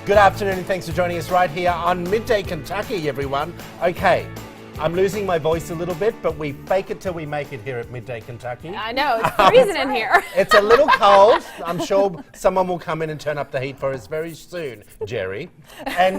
Good afternoon and thanks for joining us right here on Midday Kentucky, everyone. Okay, I'm losing my voice a little bit, but we fake it till we make it here at Midday Kentucky. I know, it's freezing in here. It's a little cold. I'm sure someone will come in and turn up the heat for us very soon, Jerry. And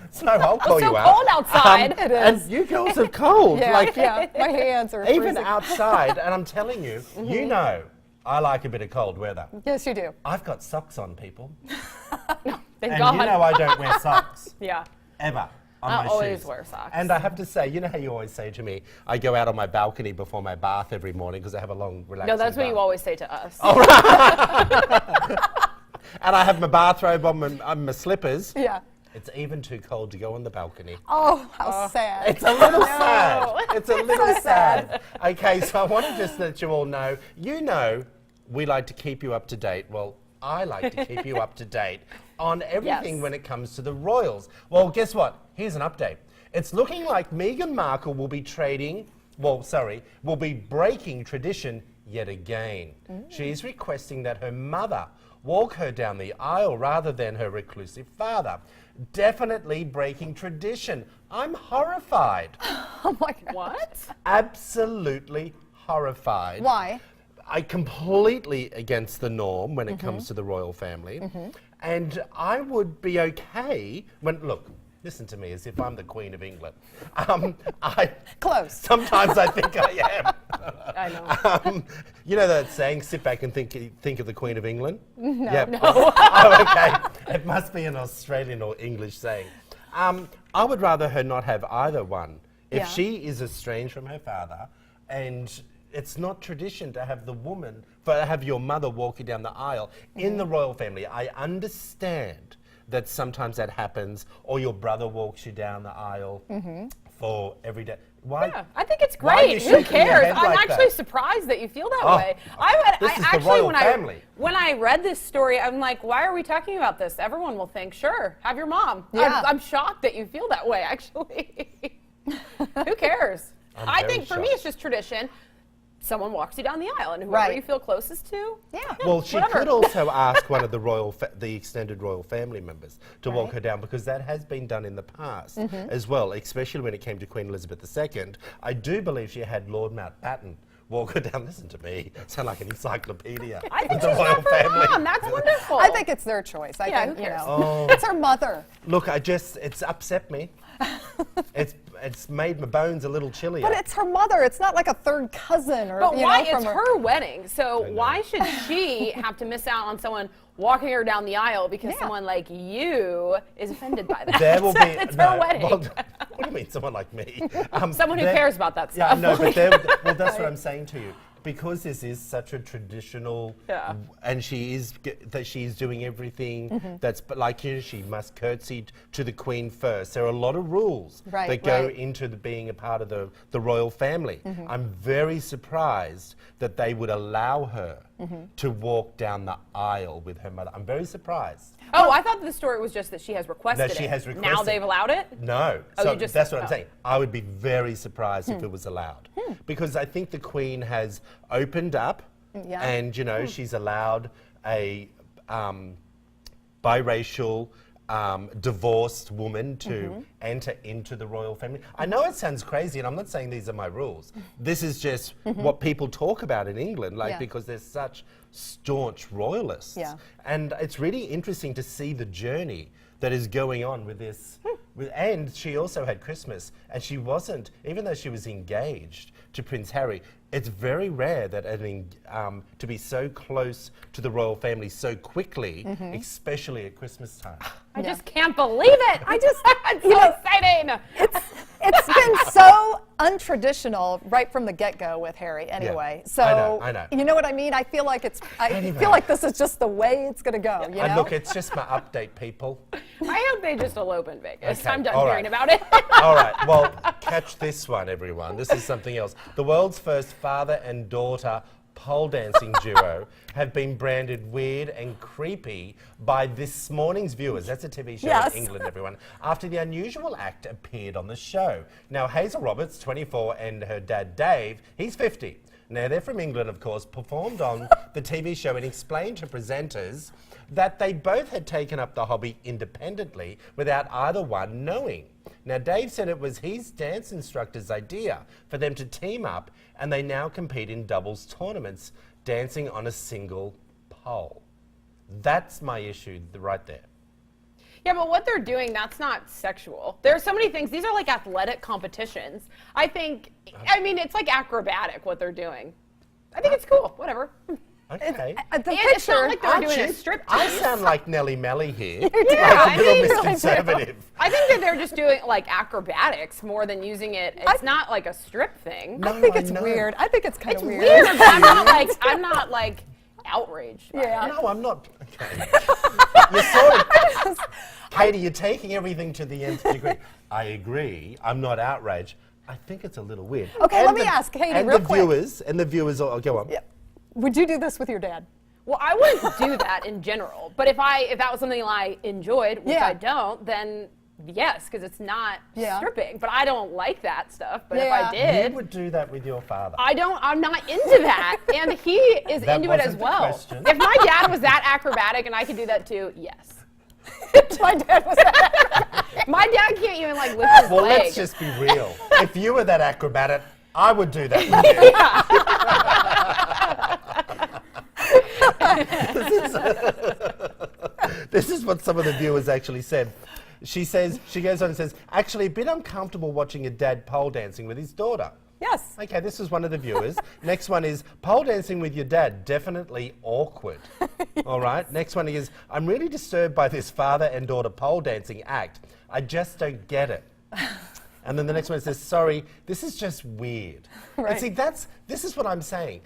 so I'll call you out. It's so cold outside. It is. And you girls are cold. Yeah, like, yeah, my hands are even freezing. outside, and I'm telling you, you know, I like a bit of cold weather. Yes, you do. I've got socks on, people. Thank And God. you know I don't wear socks. Yeah. Ever. On I my always shoes. wear socks. And I have to say, you know how you always say to me, I go out on my balcony before my bath every morning because I have a long, relaxing No, that's what bath. you always say to us. Oh, right. And I have my bathrobe on my slippers. Yeah. It's even too cold to go on the balcony. Oh, how sad. It's a little sad. It's a little So sad. Okay, so I want to just let you all know, you know, we like to keep you up to date. Well, I like to keep you up to date on everything Yes. when it comes to the royals. Well, guess what? Here's an update. It's looking like Meghan Markle will be will be breaking tradition yet again. She's requesting that her mother walk her down the aisle rather than her reclusive father. Definitely breaking tradition. I'm horrified. Oh my God. What? Absolutely horrified. Why? I completely against the norm when it comes to the royal family. And I would be okay when, look, listen to me as if I'm the Queen of England. Close. Sometimes I think I am. I know. You know that saying, sit back and think of the Queen of England? No. Yep. Oh, okay. It must be an Australian or English saying. I would rather her not have either one. If Yeah. she is estranged from her father, and it's not tradition to have the woman, have your mother walk you down the aisle in the royal family. I understand that sometimes that happens, or your brother walks you down the aisle for every day. Why? Yeah, I think it's Why are you great. Who shaking your cares? head I'm like actually that? surprised that you feel that Oh, way. this is the royal family. When I read this story, I'm like, why are we talking about this? Everyone will think, sure, have your mom. Yeah. I'm shocked that you feel that way, actually. Who cares? I very think for me, shocked. it's just tradition. Someone walks you down the aisle, and whoever Right. you feel closest to. Yeah. Well, she whatever. could also ask one of the extended royal family members to walk Right. her down, because that has been done in the past as well, especially when it came to Queen Elizabeth II. I do believe she had Lord Mountbatten walk her down. Listen to me, sound like an encyclopedia. I think of the she's royal not for family. mom. That's wonderful. I think it's their choice. I Yeah, think, who you cares? know, it's her mother. Look, it's upset me. It's made my bones a little chillier. But it's her mother. It's not like a third cousin or, But you why? know, from It's her wedding, so why should she have to miss out on someone walking her down the aisle because Yeah. someone like you is offended by that? There will be It's her wedding. Well, what do you mean, someone like me? Someone who there- cares about that Yeah, stuff. no, but well, that's what I'm saying to you. Because this is such a traditional, Yeah. and she's doing everything that's, but like you, she must curtsy to the Queen first. There are a lot of rules Right, that go right. into being a part of the royal family. I'm very surprised that they would allow her to walk down the aisle with her mother. I'm very surprised. Oh, I thought the story was just that she has requested That she it. has Now requested. they've allowed it? No. Oh, So you just- that's what I'm oh. saying. I would be very surprised if it was allowed. Because I think the Queen has opened up Yeah. and, you know, she's allowed a biracial divorced woman to enter into the royal family. I know it sounds crazy, and I'm not saying these are my rules. This is just what people talk about in England, like, Yeah. because they're such staunch royalists. Yeah. And it's really interesting to see the journey that is going on with this. And she also had Christmas, and she wasn't, even though she was engaged to Prince Harry, it's very rare that to be so close to the royal family so quickly, especially at Christmas time. I just can't believe it. It's so exciting. It's been so untraditional right from the get-go with Harry anyway. So I know. you know what I mean? I feel like Anyway. feel like this is just the way it's going to go, you And know? look, it's just my update, people. don't they just elope in Vegas? Okay, I'm done all hearing right. about it. All right, well, catch this one, everyone. This is something else. The world's first father and daughter pole dancing duo have been branded weird and creepy by This Morning's viewers. That's a TV show Yes. in England, everyone. After the unusual act appeared on the show. Now, Hazel Roberts, 24, and her dad, Dave, he's 50. Now, they're from England, of course, performed on the TV show and explained to presenters that they both had taken up the hobby independently without either one knowing. Now, Dave said it was his dance instructor's idea for them to team up, and they now compete in doubles tournaments, dancing on a single pole. That's my issue right there. Yeah, but what they're doing, that's not sexual. There are so many things. These are like athletic competitions. I mean, it's like acrobatic what they're doing. I think it's cool. Whatever. Okay. The And it's not picture, like they're doing a strip I tease. sound like Nelly Melly here. Yeah, like I a little mean, misconservative. I think that they're just doing like acrobatics more than using it. It's not like a strip thing. No, I think I it's know. weird. I think it's kind It's of weird. But I'm not like outraged. by Yeah. it. No, I'm not. Okay. You're sort of, Katie, you're taking everything to the nth degree. I agree. I'm not outraged. I think it's a little weird. Okay, let me ask Katie and real the quick. viewers, oh, go on. Yeah. Would you do this with your dad? Well, I wouldn't do that in general. But if that was something I enjoyed, which Yeah. I don't, then yes, because it's not Yeah. stripping. But I don't like that stuff. But if Yeah. I did, You would do that with your father. I'm not into that. And he is That into it as wasn't the well. question. If my dad was that acrobatic and I could do that too, yes. My dad was that. My dad can't even like lift his Well, leg. let's just be real. If you were that acrobatic, I would do that with you. This is what some of the viewers actually said. She goes on and says, actually a bit uncomfortable watching a dad pole dancing with his daughter. Yes. Okay, this is one of the viewers. Next one is pole dancing with your dad, definitely awkward. All right, next one is, I'm really disturbed by this father and daughter pole dancing act. I just don't get it. And then the next one says, sorry, this is just weird. Right. And see, this is what I'm saying.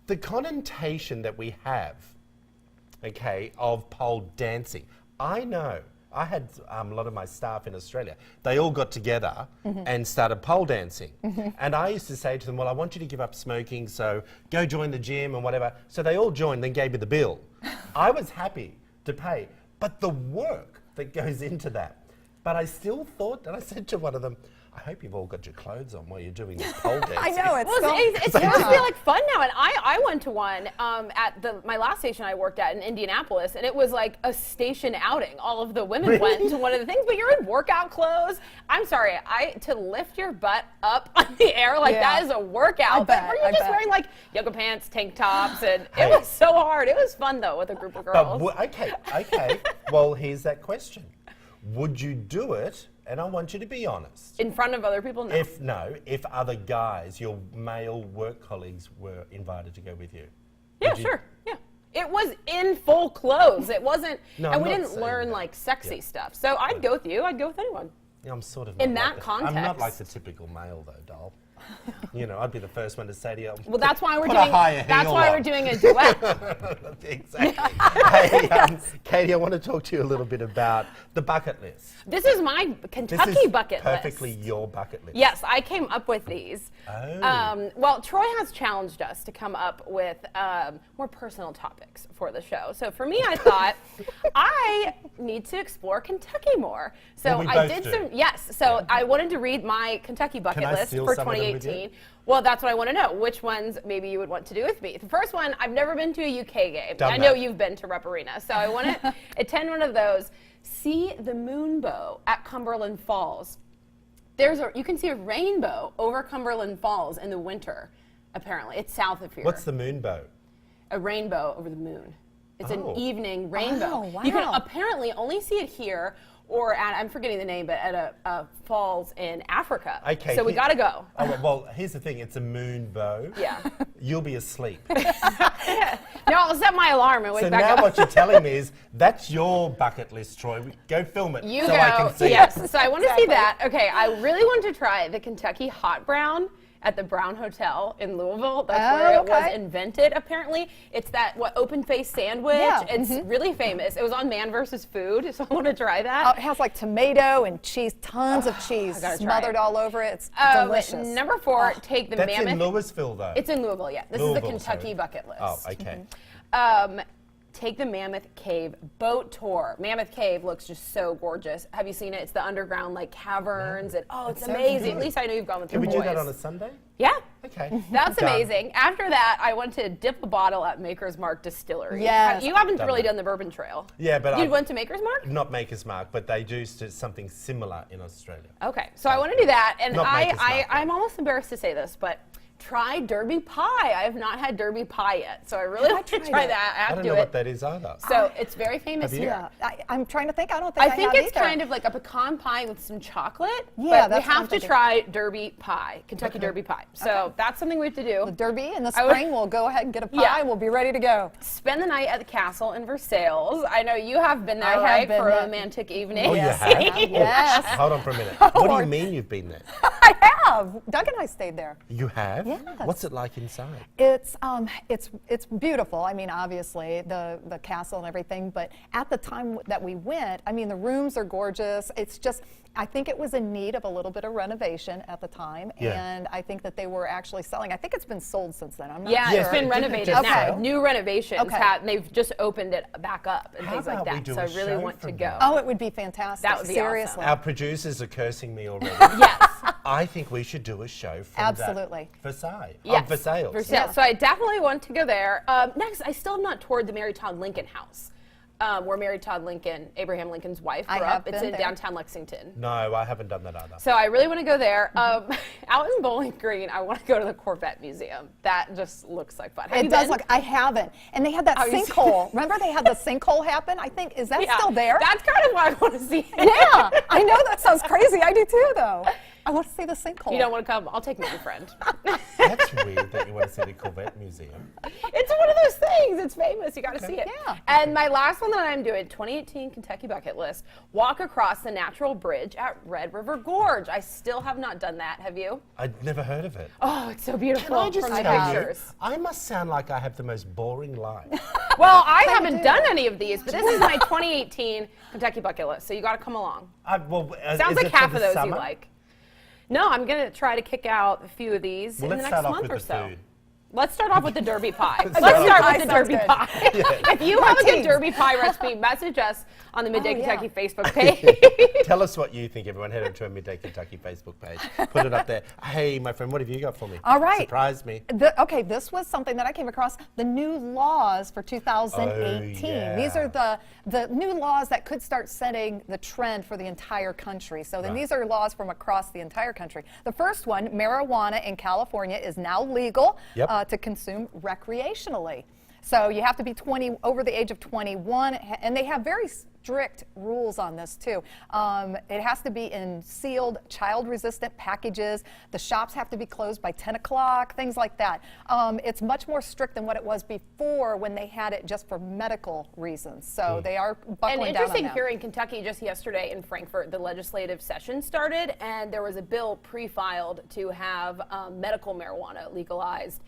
The connotation that we have, okay, of pole dancing, I know. I had a lot of my staff in Australia. They all got together and started pole dancing. And I used to say to them, well, I want you to give up smoking, so go join the gym and whatever. So they all joined, then gave me the bill. I was happy to pay. But the work that goes into that. But I still thought, and I said to one of them, I hope you've all got your clothes on while you're doing this pole dancing. I know, it's Well, so... it's supposed to be like fun now, and I went to one at my last station I worked at in Indianapolis, and it was like a station outing. All of the women went to one of the things, but you're in workout clothes. I'm sorry, to lift your butt up on the air like Yeah. that is a workout. I But bet, were you I just bet. wearing like yoga pants, tank tops, and Hey. it was so hard. It was fun though with a group of girls. But okay. Well, here's that question. Would you do it? And I want you to be honest. in front of other people, no. If other guys, your male work colleagues, were invited to go with you. Yeah, Would you- sure. Yeah. It was in full clothes. It wasn't, No, and I'm we not didn't saying learn that. like sexy Yeah. stuff. So I'd go with you. I'd go with anyone. Yeah, I'm sort of In not that like I'm not like context. the typical male though, doll. You know, I'd be the first one to say to you. Well, that's why we're Put a doing. higher That's heel why on. we're doing a duet. Exactly. Hey, Katie, I want to talk to you a little bit about the bucket list. This is my This Kentucky is bucket perfectly list. your bucket list. Yes, I came up with these. Oh. Well, Troy has challenged us to come up with more personal topics for the show. So for me, I thought I need to explore Kentucky more. So Well, we I both did do. some. Yes. So I wanted to read my Kentucky bucket I list steal for some of them with you? 2018. Well, that's what I want to know. Which ones maybe you would want to do with me? The first one, I've never been to a UK game. Done I know that. you've been to Rep Arena, so I want to attend one of those. See the moonbow at Cumberland Falls. You can see a rainbow over Cumberland Falls in the winter. Apparently, it's south of here. What's the moonbow? A rainbow over the moon? It's Oh. an evening rainbow. Oh, You can wow. apparently only see it here, or I'm forgetting the name, but at a falls in Africa. Okay. So we got to go. Oh, well, here's the thing. It's a moonbow. Yeah. You'll be asleep. No, I'll set my alarm and wake So back now up. what you're telling me is that's your bucket list, Troy. Go film it You so go. I can see Yes. it. So I want to see that. Okay. I really want to try the Kentucky hot brown. at the Brown Hotel in Louisville. That's where it was invented, apparently. It's that open-faced sandwich. Yeah. It's really famous. It was on Man vs. Food, so I want to try that. It has like tomato and cheese, tons of cheese smothered all over it. It's delicious. Number 4, take the That's mammoth. in Louisville, though. It's in Louisville, yeah. This is the Kentucky bucket list. Oh, okay. Take the Mammoth Cave boat tour. Mammoth Cave looks just so gorgeous. Have you seen it? It's the underground caverns and it's amazing. At least I know you've gone with your boys. Can we do that on a Sunday? Yeah. Okay. That's Done. amazing. After that, I went to dip a bottle at Maker's Mark Distillery. Yes. You haven't really done the bourbon trail. Yeah, but you went to Maker's Mark? Not Maker's Mark, but they do something similar in Australia. Okay, so I want to do that, and Not Maker's Mark, I'm almost embarrassed to say this, but try Derby pie. I have not had Derby pie yet, so I really want to try that. I have I to don't do know it. what that is either. So it's very famous Have you? here. Yeah, I'm trying to think. I don't think I think have it's either. kind of like a pecan pie with some chocolate. Yeah, but we that's what I'm have to thinking. try Derby pie, Kentucky Derby pie. So that's something we have to do. the Derby in the I would- spring. We'll go ahead and get a pie. Yeah. We'll be ready to go. Spend the night at the castle in Versailles. I know you have been there, I have right, been for a there. romantic evening. Oh, you have? Yes. Hold on for a minute. What do you mean you've been there? I have. Doug and I stayed there. You have? Yes. What's it like inside? It's beautiful. I mean, obviously the castle and everything, but at the time that we went, I mean, the rooms are gorgeous. It's just, I think it was in need of a little bit of renovation at the time, Yeah. and I think that they were actually selling. I think it's been sold since then. I'm not Yeah, sure. it's been Didn't it renovated just now. sell? New renovations. Okay. They've just opened it back up and How things like about we that. do So I a really show want to from go. that? Oh, it would be fantastic. That would be Seriously. Our producers are cursing me already. Yes. I think we should do a show from Absolutely. that Versailles. Yes. Versailles. Versailles. Yeah. So I definitely want to go there. Next, I still have not toured the Mary Todd Lincoln house, where Mary Todd Lincoln, Abraham Lincoln's wife, I grew have up. It's been in there. downtown Lexington. No, I haven't done that either. So I really want to go there. Out in Bowling Green, I want to go to the Corvette Museum. That just looks like fun. Have you It does been? look. I haven't. And they had that Oh, you see- sinkhole. Remember they had the sinkhole happen? I think is that Yeah, still there? That's kind of why I want to see it. Yeah, I know that sounds crazy. I do too, though. I want to see the sinkhole. You don't want to come? I'll take my friend. That's weird that you want to see the Corvette Museum. It's one of those things. It's famous. You got to see it. Yeah. And my last one that I'm doing, 2018 Kentucky bucket list, walk across the natural bridge at Red River Gorge. I still have not done that. Have you? I'd never heard of it. Oh, it's so beautiful Can I just from the tell you, pictures. I must sound like I have the most boring life. Well, I haven't do. done any of these, but this is my 2018 Kentucky bucket list, so you got to come along. Sounds is like it for half the of those summer? you like. No, I'm going to try to kick out a few of these Well, in the let's next start off month with or the so. food. Let's start off with the Derby pie. Let's start start off- with the sounds Derby good. pie. If you have a good tease. Derby pie recipe, message us on the Midday Oh, yeah. Kentucky Facebook page. Tell us what you think, everyone. Head over to our Midday Kentucky Facebook page. Put it up there. Hey, my friend, what have you got for me? All right. Surprise me. Okay, this was something that I came across. The new laws for 2018. Oh, yeah. These are the new laws that could start setting the trend for the entire country. So then Right. these are laws from across the entire country. The first one, marijuana in California is now legal Yep. to consume recreationally. So you have to be over the age of 21, and they have very strict rules on this too. It has to be in sealed, child-resistant packages. The shops have to be closed by 10 o'clock, things like that. It's much more strict than what it was before when they had it just for medical reasons. So they are And buckling down on interesting that. here in Kentucky, just yesterday in Frankfort, the legislative session started, and there was a bill pre-filed to have medical marijuana legalized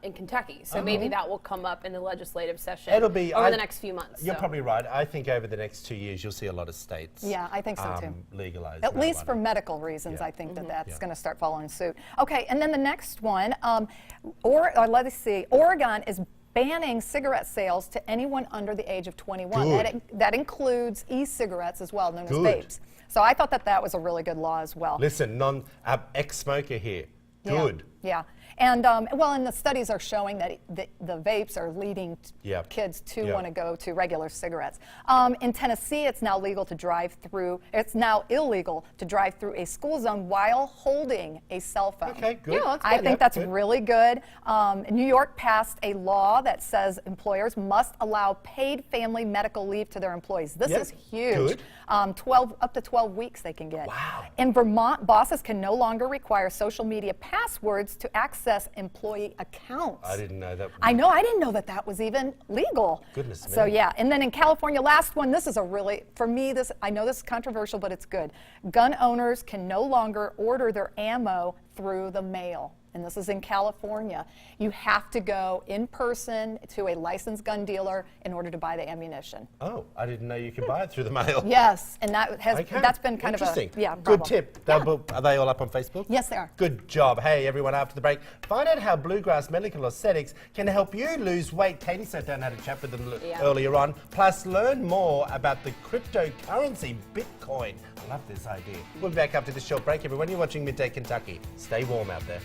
in Kentucky. So maybe that will come up in the legislative session It'll be over the next few months. You're so. probably right. I think over the next 2 years, you'll see a lot of states. Yeah, I think so too. Legalize. At least marijuana. for medical reasons, Yeah. I think that's Yeah. going to start following suit. Okay, and then the next one, let's see, Oregon is banning cigarette sales to anyone under the age of 21. Good. That includes e-cigarettes as well, known Good. as vapes. So I thought that was a really good law as well. Listen, ex-smoker here. Yeah, Good. Yeah. And and the studies are showing that the vapes are leading Yep. kids to Yep. want to go to regular cigarettes. In Tennessee, it's now illegal to drive through a school zone while holding a cell phone. Okay, good. Yeah, that's I good. think that's good. really good. New York passed a law that says employers must allow paid family medical leave to their employees. This Yep. is huge. Good. 12 up to 12 weeks they can get. Wow. In Vermont, bosses can no longer require social media passwords used to access employee accounts. I didn't know that. I know, I didn't know that that was even legal. Goodness So me. yeah, and then in California, last one, this is a really, for me, I know this is controversial, but it's good. Gun owners can no longer order their ammo through the mail. And this is in California. You have to go in person to a licensed gun dealer in order to buy the ammunition. Oh, I didn't know you could buy it through the mail. Yes, and Okay. that's been kind of a Interesting. yeah, Good problem. tip. Are they all up on Facebook? Yes, they are. Good job. Hey, everyone, after the break, find out how Bluegrass Medical Aesthetics can help you lose weight. Katie sat down and had a chat with them earlier on. Plus, learn more about the cryptocurrency, Bitcoin. I love this idea. We'll be back after this short break, everyone. You're watching Midday Kentucky. Stay warm out there.